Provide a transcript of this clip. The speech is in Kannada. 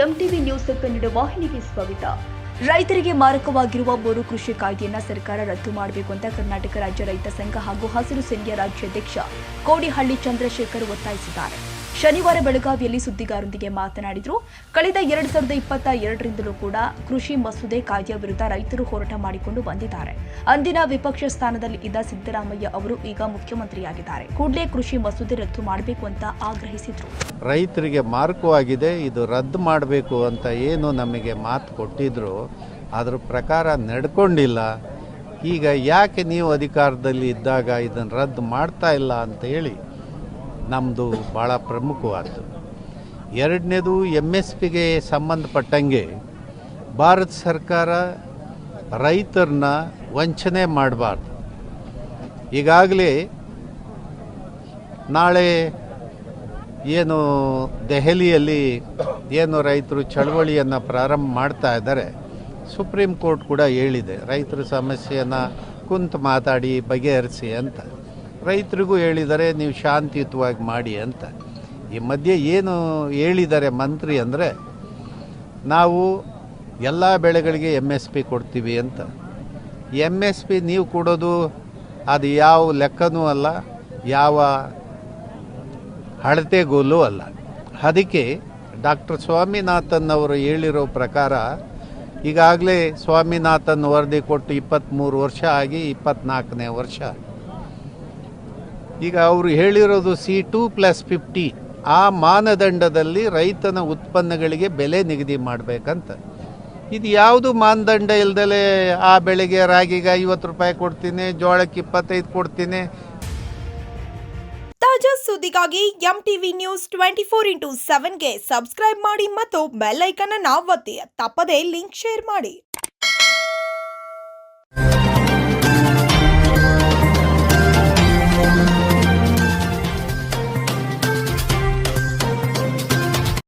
ಎಂಟಿವಿ ನ್ಯೂಸ್ ಕನ್ನಡ ವಾಹಿನಿಗೆ ಸ್ವಾಗತ. ರೈತರಿಗೆ ಮಾರಕವಾಗಿರುವ 3 ಕೃಷಿ ಕಾಯ್ದೆಯನ್ನ ಸರ್ಕಾರ ರದ್ದು ಮಾಡಬೇಕು ಅಂತ ಕರ್ನಾಟಕ ರಾಜ್ಯ ರೈತ ಸಂಘ ಹಾಗೂ ಹಸಿರು ಸೇನೆಯ ರಾಜ್ಯಾಧ್ಯಕ್ಷ ಕೋಡಿಹಳ್ಳಿ ಚಂದ್ರಶೇಖರ್ ಒತ್ತಾಯಿಸಿದ್ದಾರೆ. ಶನಿವಾರ ಬೆಳಗಾವಿಯಲ್ಲಿ ಸುದ್ದಿಗಾರರೊಂದಿಗೆ ಮಾತನಾಡಿದರು. ಕಳೆದ 2022ರಿಂದಲೂ ಕೂಡ ಕೃಷಿ ಮಸೂದೆ ಕಾಯ್ದೆಯ ವಿರುದ್ಧ ರೈತರು ಹೋರಾಟ ಮಾಡಿಕೊಂಡು ಬಂದಿದ್ದಾರೆ. ಅಂದಿನ ವಿಪಕ್ಷ ಸ್ಥಾನದಲ್ಲಿ ಇದ್ದ ಸಿದ್ದರಾಮಯ್ಯ ಅವರು ಈಗ ಮುಖ್ಯಮಂತ್ರಿಯಾಗಿದ್ದಾರೆ. ಕೂಡಲೇ ಕೃಷಿ ಮಸೂದೆ ರದ್ದು ಮಾಡಬೇಕು ಅಂತ ಆಗ್ರಹಿಸಿದರು. ರೈತರಿಗೆ ಮಾರಕವಾಗಿದೆ, ಇದು ರದ್ದು ಮಾಡಬೇಕು ಅಂತ ಏನು ನಮಗೆ ಮಾತು ಕೊಟ್ಟಿದ್ರು ಅದರ ಪ್ರಕಾರ ನಡ್ಕೊಂಡಿಲ್ಲ. ಈಗ ಯಾಕೆ ನೀವು ಅಧಿಕಾರದಲ್ಲಿ ಇದ್ದಾಗ ಇದನ್ನು ರದ್ದು ಮಾಡ್ತಾ ಇಲ್ಲ ಅಂತ ಹೇಳಿ ನಮ್ಮದು ಭಾಳ ಪ್ರಮುಖವಾದ್ದು. ಎರಡನೇದು MSPಗೆ ಸಂಬಂಧಪಟ್ಟಂಗೆ ಭಾರತ ಸರ್ಕಾರ ರೈತರನ್ನ ವಂಚನೆ ಮಾಡಬಾರ್ದು. ಈಗಾಗಲೇ ನಾಳೆ ಏನು ದೆಹಲಿಯಲ್ಲಿ ಏನು ರೈತರು ಚಳವಳಿಯನ್ನು ಪ್ರಾರಂಭ ಮಾಡ್ತಾ ಇದ್ದಾರೆ, ಸುಪ್ರೀಂ ಕೋರ್ಟ್ ಕೂಡ ಹೇಳಿದೆ ರೈತರ ಸಮಸ್ಯೆಯನ್ನು ಕುಂತು ಮಾತಾಡಿ ಬಗೆಹರಿಸಿ ಅಂತ. ರೈತರಿಗೂ ಹೇಳಿದ್ದಾರೆ ನೀವು ಶಾಂತಿಯುತವಾಗಿ ಮಾಡಿ ಅಂತ. ಈ ಮಧ್ಯೆ ಏನು ಹೇಳಿದ್ದಾರೆ ಮಂತ್ರಿ ಅಂದರೆ, ನಾವು ಎಲ್ಲ ಬೆಳೆಗಳಿಗೆ MSP ಕೊಡ್ತೀವಿ ಅಂತ. MSP ನೀವು ಕೊಡೋದು ಅದು ಯಾವ ಲೆಕ್ಕನೂ ಅಲ್ಲ, ಯಾವ ಅಳತೆಗೋಲು ಅಲ್ಲ. ಅದಕ್ಕೆ ಡಾಕ್ಟರ್ ಸ್ವಾಮಿನಾಥನ್ ಅವರು ಹೇಳಿರೋ ಪ್ರಕಾರ ಈಗಾಗಲೇ ಸ್ವಾಮಿನಾಥನ್ ವರದಿ ಕೊಟ್ಟು 23 ವರ್ಷ ಆಗಿ 24ನೇ ವರ್ಷ. ಈಗ ಅವರು ಹೇಳಿರೋದು C2+50 ಆ ಮಾನದಂಡದಲ್ಲಿ ರೈತನ ಉತ್ಪನ್ನಗಳಿಗೆ ಬೆಲೆ ನಿಗದಿ ಮಾಡಬೇಕಂತ. ಇದು ಯಾವುದು ಮಾನದಂಡ ಇಲ್ದಲೇ ಆ ಬೆಳೆಗೆ ರಾಗಿಗೆ 50 ರೂಪಾಯಿ ಕೊಡ್ತೀನಿ, ಜೋಳಕ್ಕೆ 25 ಕೊಡ್ತೀನಿ. ತಾಜಾ ಸುದ್ದಿಗಾಗಿ ಎಂಟಿವಿ ನ್ಯೂಸ್ 24x7ಗೆ ಸಬ್ಸ್ಕ್ರೈಬ್ ಮಾಡಿ ಮತ್ತು ಬೆಲ್ ಐಕಾನ್ ಅನ್ನು ಒತ್ತಿ. ತಪ್ಪದೇ ಲಿಂಕ್ ಶೇರ್ ಮಾಡಿ.